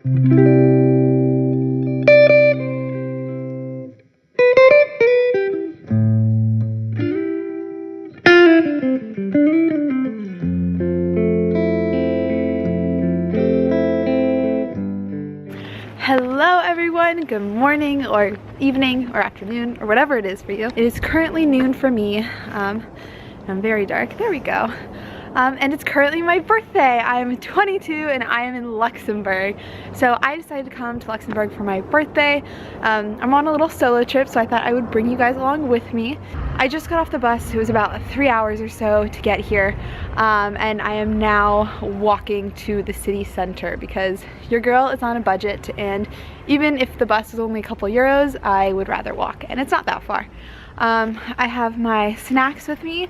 Hello everyone, good morning or evening or afternoon or whatever it is for you. It is currently noon for me. I'm very dark, there we go. And it's currently my birthday. I'm 22 and I am in Luxembourg. So I decided to come to Luxembourg for my birthday. I'm on a little solo trip, so I thought I would bring you guys along with me. I just got off the bus. It was about 3 hours or so to get here. And I am now walking to the city center because your girl is on a budget, and even if the bus is only a couple euros, I would rather walk, and it's not that far. I have my snacks with me.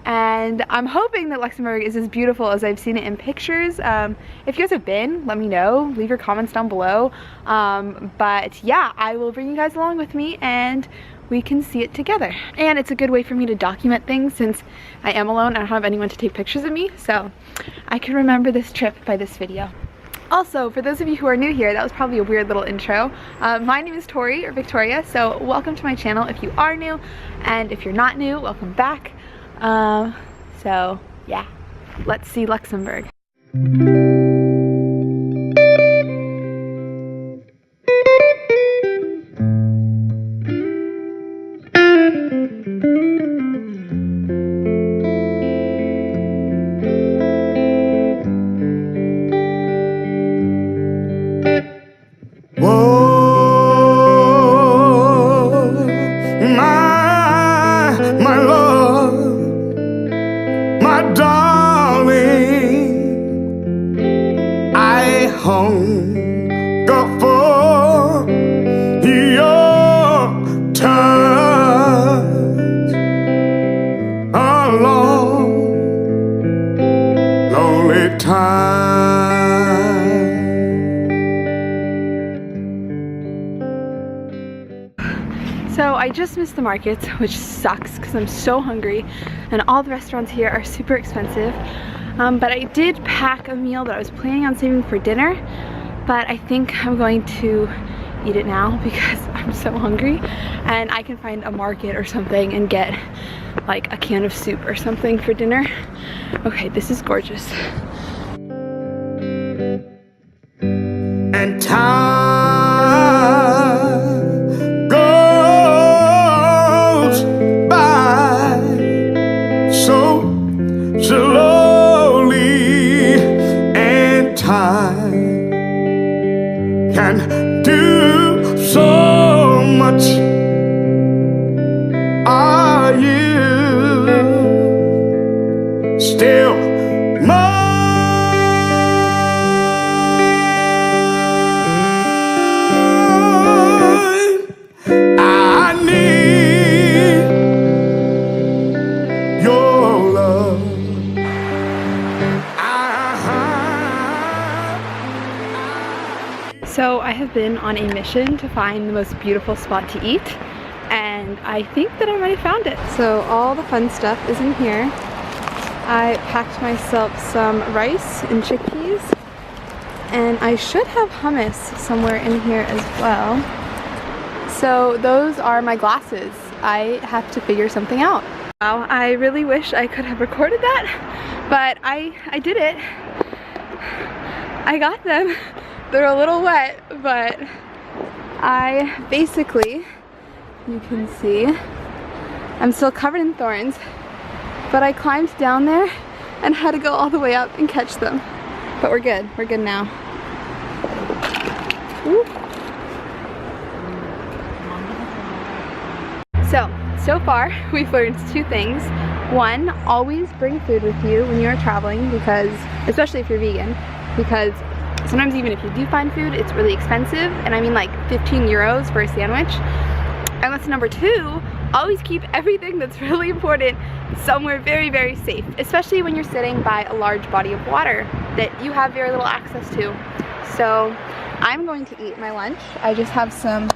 And I'm hoping that Luxembourg is as beautiful as I've seen it in pictures. If you guys have been, let me know. Leave your comments down below. But yeah, I will bring you guys along with me and we can see it together. And it's a good way for me to document things since I am alone. I don't have anyone to take pictures of me. So I can remember this trip by this video. Also, for those of you who are new here, that was probably a weird little intro. My name is Tori, or Victoria, so welcome to my channel if you are new. And if you're not new, welcome back. So yeah, let's see Luxembourg. Hunger for your touch, a long, lonely time. So I just missed the markets, which sucks because I'm so hungry and all the restaurants here are super expensive. But I did pack a meal that I was planning on saving for dinner, but I think I'm going to eat it now because I'm so hungry, and I can find a market or something and get like a can of soup or something for dinner. Okay, this is gorgeous. And time goes by so slowly, and time can do so much. Are you still mine? I need your love. So I have been on a mission to find the most beautiful spot to eat, and I think that I might have found it. So all the fun stuff is in here. I packed myself some rice and chickpeas, and I should have hummus somewhere in here as well. So those are my glasses. I have to figure something out. Wow, I really wish I could have recorded that, but I did it. I got them. They're a little wet, but I basically, you can see, I'm still covered in thorns, but I climbed down there and had to go all the way up and catch them. But we're good now. Woo. So far we've learned two things. One, always bring food with you when you're traveling, because, especially if you're vegan, because sometimes even if you do find food, it's really expensive, and I mean like 15 euros for a sandwich. And that's number two, always keep everything that's really important somewhere very, very safe, especially when you're sitting by a large body of water that you have very little access to. So I'm going to eat my lunch. I just have some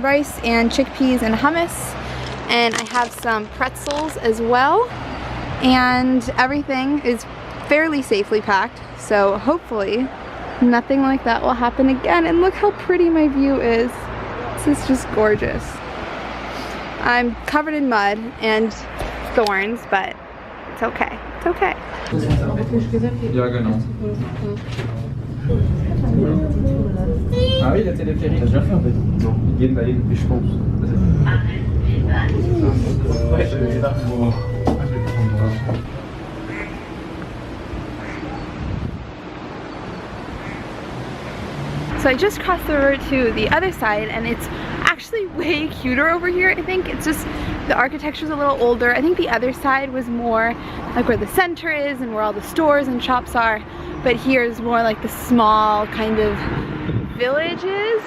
rice and chickpeas and hummus, and I have some pretzels as well, and everything is fairly safely packed, so hopefully nothing like that will happen again. And look how pretty my view is. This is just gorgeous. I'm covered in mud and thorns, but it's okay. It's okay. Diagonal. Ah oui, la téléphérique. T'as déjà fait en fait? Non. Il gagne je pense. Ouais, je vais là pour. So I just crossed the river to the other side, and it's actually way cuter over here. I think it's just the architecture's a little older. I think the other side was more like where the center is and where all the stores and shops are, but here is more like the small kind of villages.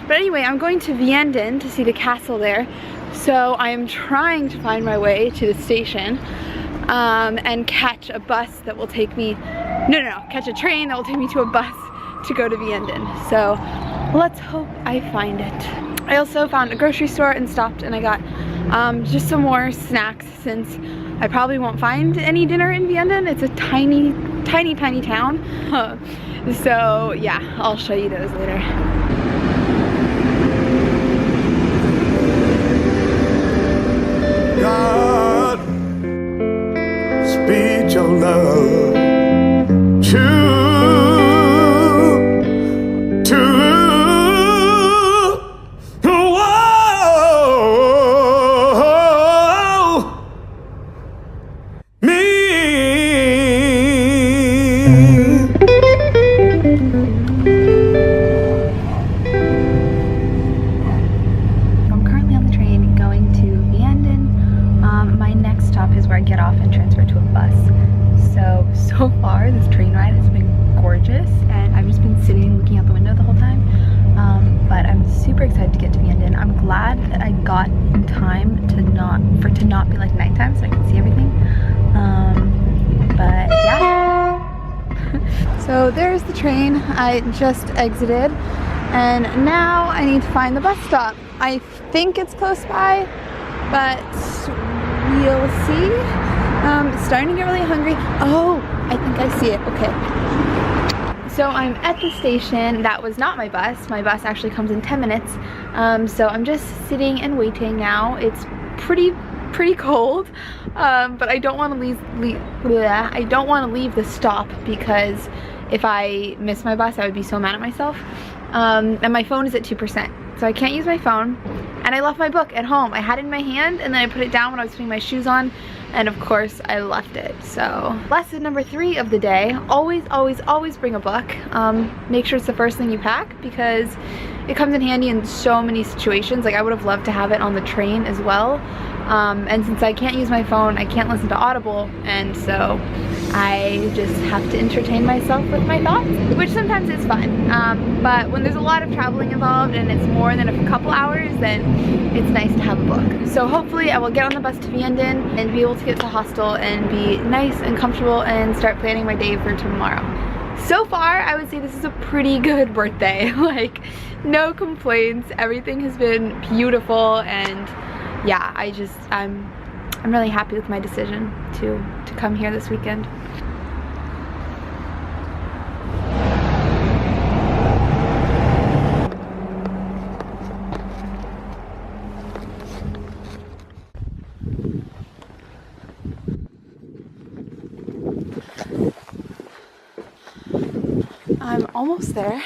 But anyway, I'm going to Vianden to see the castle there, so I am trying to find my way to the station and catch a bus that will take me, catch a train that will take me to a bus to go to Vianden. So let's hope I find it. I also found a grocery store and stopped, and I got just some more snacks since I probably won't find any dinner in Vianden. It's a tiny, tiny, tiny town. So yeah, I'll show you those later. God, speed your love to so far this train ride has been gorgeous, and I've just been sitting looking out the window the whole time, but I'm super excited to get to Vianden. I'm glad that I got in time to not be like nighttime so I can see everything, but yeah. So there's the train I just exited, and now I need to find the bus stop. I think it's close by, but we'll see. It's starting to get really hungry. Oh, I think I see it. Okay. So I'm at the station. That was not my bus. My bus actually comes in 10 minutes. So I'm just sitting and waiting now. It's pretty cold, but I don't want to leave the stop, because if I miss my bus, I would be so mad at myself. And my phone is at 2%, so I can't use my phone. And I left my book at home. I had it in my hand, and then I put it down when I was putting my shoes on, and of course I left it. So lesson number 3 of the day: always bring a book. Make sure it's the first thing you pack, because it comes in handy in so many situations. Like, I would have loved to have it on the train as well, and since I can't use my phone, I can't listen to Audible, and so I just have to entertain myself with my thoughts, which sometimes is fun, but when there's a lot of traveling involved and it's more than a couple hours, then it's nice to have a book. So hopefully I will get on the bus to Vianden and be able to get to the hostel and be nice and comfortable and start planning my day for tomorrow. So far, I would say this is a pretty good birthday. Like, no complaints. Everything has been beautiful, and yeah, I'm really happy with my decision to come here this weekend. I'm almost there,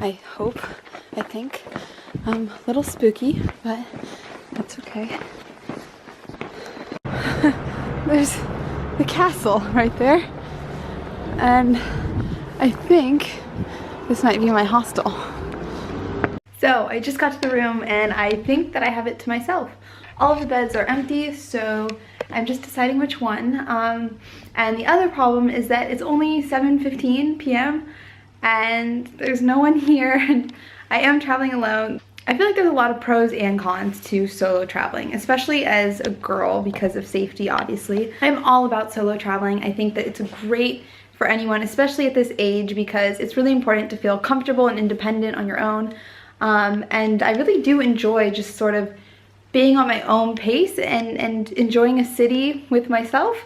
I hope, I think. A little spooky, but that's okay. There's the castle right there, and I think this might be my hostel. So I just got to the room, and I think that I have it to myself. All of the beds are empty, so I'm just deciding which one. And the other problem is that it's only 7:15 p.m. and there's no one here, and I am traveling alone. I feel like there's a lot of pros and cons to solo traveling, especially as a girl, because of safety, obviously. I'm all about solo traveling. I think that it's great for anyone, especially at this age, because it's really important to feel comfortable and independent on your own. And I really do enjoy just sort of being on my own pace and enjoying a city with myself.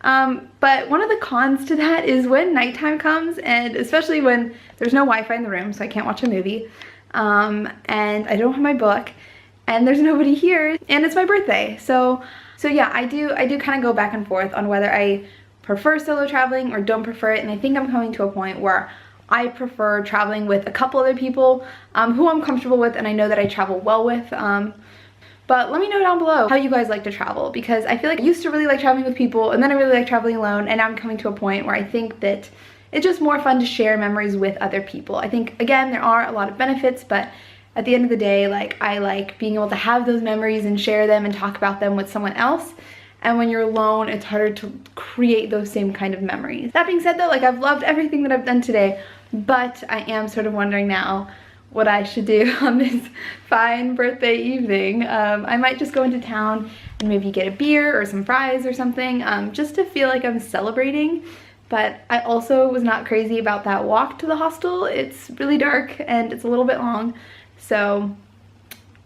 But one of the cons to that is when nighttime comes, and especially when there's no Wi-Fi in the room, so I can't watch a movie, and I don't have my book, and there's nobody here, and it's my birthday. So yeah, I do kind of go back and forth on whether I prefer solo traveling or don't prefer it, and I think I'm coming to a point where I prefer traveling with a couple other people who I'm comfortable with and I know that I travel well with. But let me know down below how you guys like to travel, because I feel like I used to really like traveling with people, and then I really like traveling alone, and now I'm coming to a point where I think that it's just more fun to share memories with other people. I think, again, there are a lot of benefits, but at the end of the day, like, I like being able to have those memories and share them and talk about them with someone else. And when you're alone, it's harder to create those same kind of memories. That being said though, like, I've loved everything that I've done today, but I am sort of wondering now what I should do on this fine birthday evening. I might just go into town and maybe get a beer or some fries or something, just to feel like I'm celebrating. But I also was not crazy about that walk to the hostel. It's really dark and it's a little bit long. So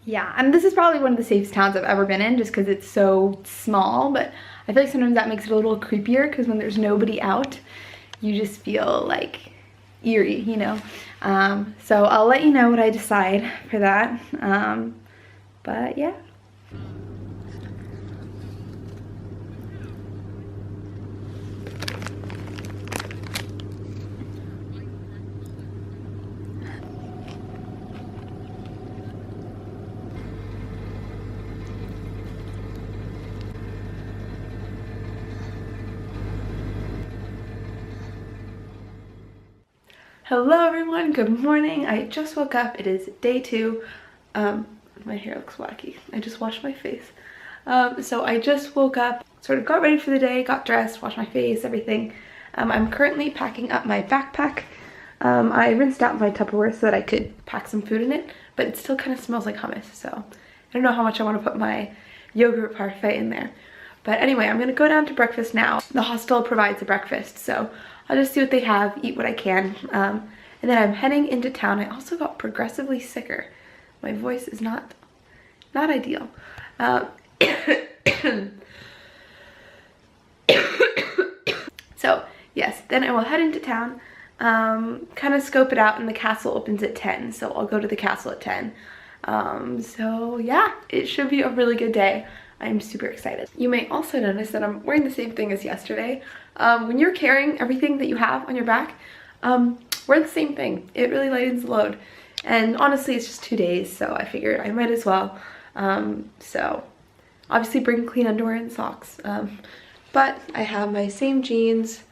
yeah, and this is probably one of the safest towns I've ever been in just because it's so small, but I feel like sometimes that makes it a little creepier because when there's nobody out, you just feel like eerie, you know? So I'll let you know what I decide for that. But yeah. Hello everyone, good morning. I just woke up. It is day 2. My hair looks wacky. I just washed my face. So I just woke up, sort of got ready for the day, got dressed, washed my face, everything. I'm currently packing up my backpack. I rinsed out my Tupperware so that I could pack some food in it, but it still kind of smells like hummus, so I don't know how much I want to put my yogurt parfait in there. But anyway, I'm gonna go down to breakfast now. The hostel provides a breakfast, so I'll just see what they have, eat what I can, and then I'm heading into town. I also got progressively sicker. My voice is not ideal. So yes, then I will head into town, kind of scope it out, and the castle opens at 10, so I'll go to the castle at 10. So yeah, it should be a really good day. I'm super excited. You may also notice that I'm wearing the same thing as yesterday. When you're carrying everything that you have on your back, wear the same thing. It really lightens the load. And honestly, it's just 2 days, so I figured I might as well. So obviously bring clean underwear and socks. But I have my same jeans,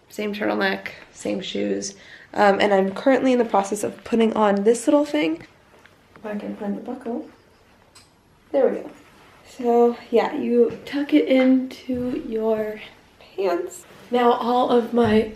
same turtleneck, same shoes, and I'm currently in the process of putting on this little thing. If I can find the buckle. There we go. So yeah, you tuck it into your pants. Now all of my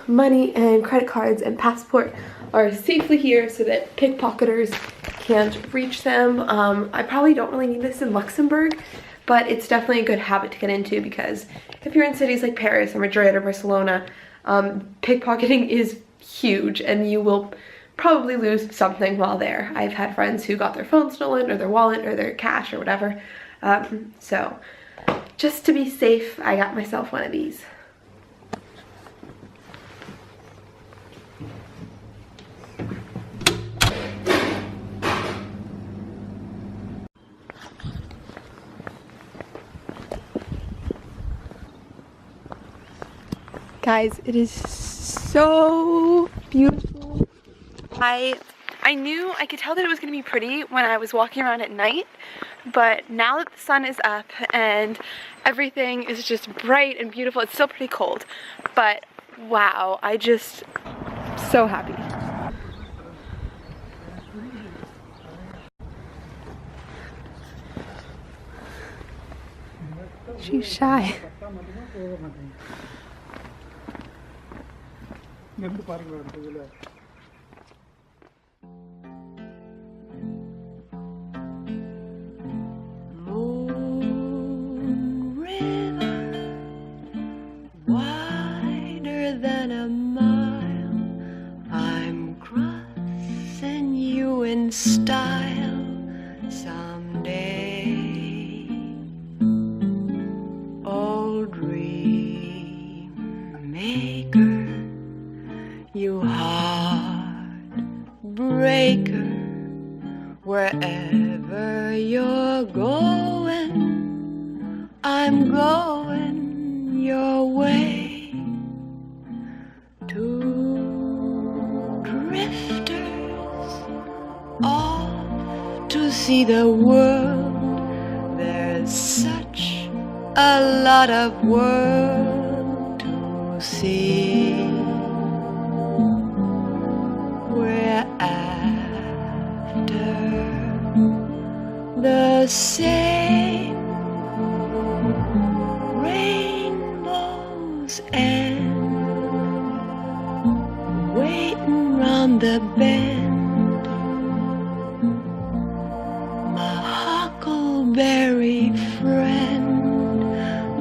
money and credit cards and passport are safely here so that pickpocketers can't reach them. I probably don't really need this in Luxembourg, but it's definitely a good habit to get into because if you're in cities like Paris or Madrid or Barcelona, pickpocketing is huge and you will probably lose something while there. I've had friends who got their phone stolen or their wallet or their cash or whatever. So just to be safe, I got myself one of these. Guys, it is so beautiful. I could tell that it was gonna be pretty when I was walking around at night, but now that the sun is up and everything is just bright and beautiful, it's still pretty cold, but wow, so happy. She's shy. Wider than a mile, I'm crossing you in style someday. Old dream breaker. Wherever you're going, I'm going your way. Two drifters off to see the world. There's such a lot of world to see. We're after the same rainbows and waiting round the bend. My huckleberry friend,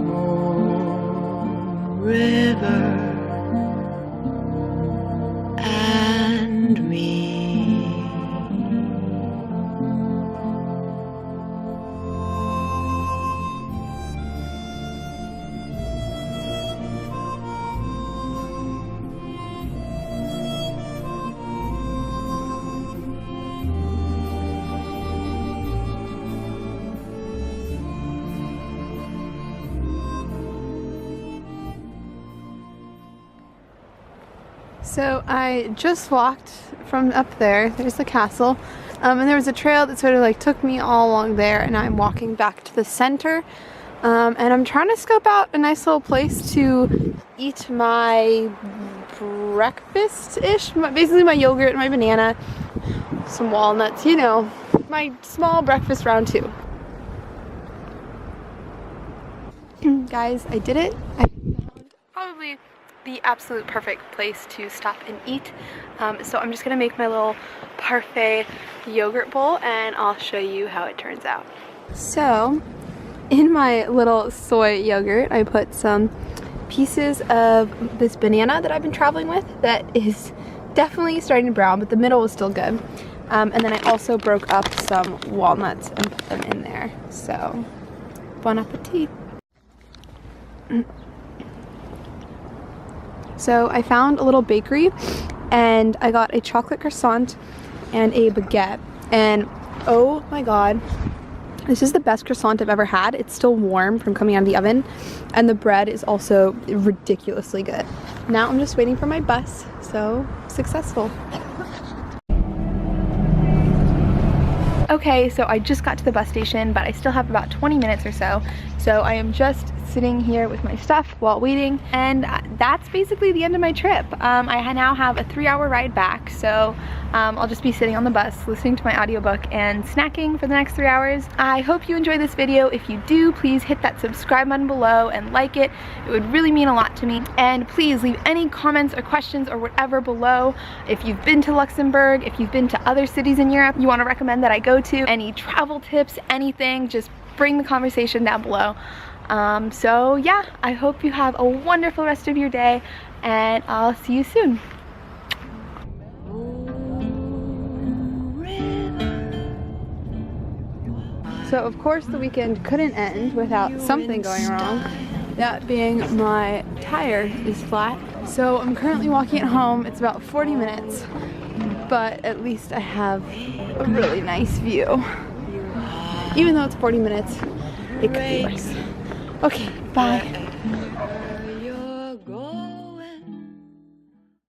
Moon River and me. So I just walked from up there, there's the castle, and there was a trail that sort of like took me all along there, and I'm walking back to the center, and I'm trying to scope out a nice little place to eat my breakfast-ish, basically my yogurt and my banana, some walnuts, you know, my small breakfast round two. Guys, I did it. I found probably the absolute perfect place to stop and eat. So I'm just gonna make my little parfait yogurt bowl and I'll show you how it turns out. So in my little soy yogurt, I put some pieces of this banana that I've been traveling with that is definitely starting to brown, but the middle was still good. And then I also broke up some walnuts and put them in there. So bon appetit. So I found a little bakery and I got a chocolate croissant and a baguette, and oh my god, this is the best croissant I've ever had. It's still warm from coming out of the oven, and the bread is also ridiculously good. Now I'm just waiting for my bus, so successful. Okay, so I just got to the bus station, but I still have about 20 minutes or so. So I am just sitting here with my stuff while waiting, and that's basically the end of my trip. I now have a 3-hour ride back, so I'll just be sitting on the bus listening to my audiobook and snacking for the next 3 hours. I hope you enjoyed this video. If you do, please hit that subscribe button below and like it. It would really mean a lot to me. And please leave any comments or questions or whatever below. If you've been to Luxembourg, if you've been to other cities in Europe you want to recommend that I go to, any travel tips, anything, just bring the conversation down below. So yeah, I hope you have a wonderful rest of your day, and I'll see you soon. So of course the weekend couldn't end without something going wrong. That being my tire is flat. So I'm currently walking at home. It's about 40 minutes, but at least I have a really nice view. Even though it's 40 minutes, it could be worse. Okay, bye.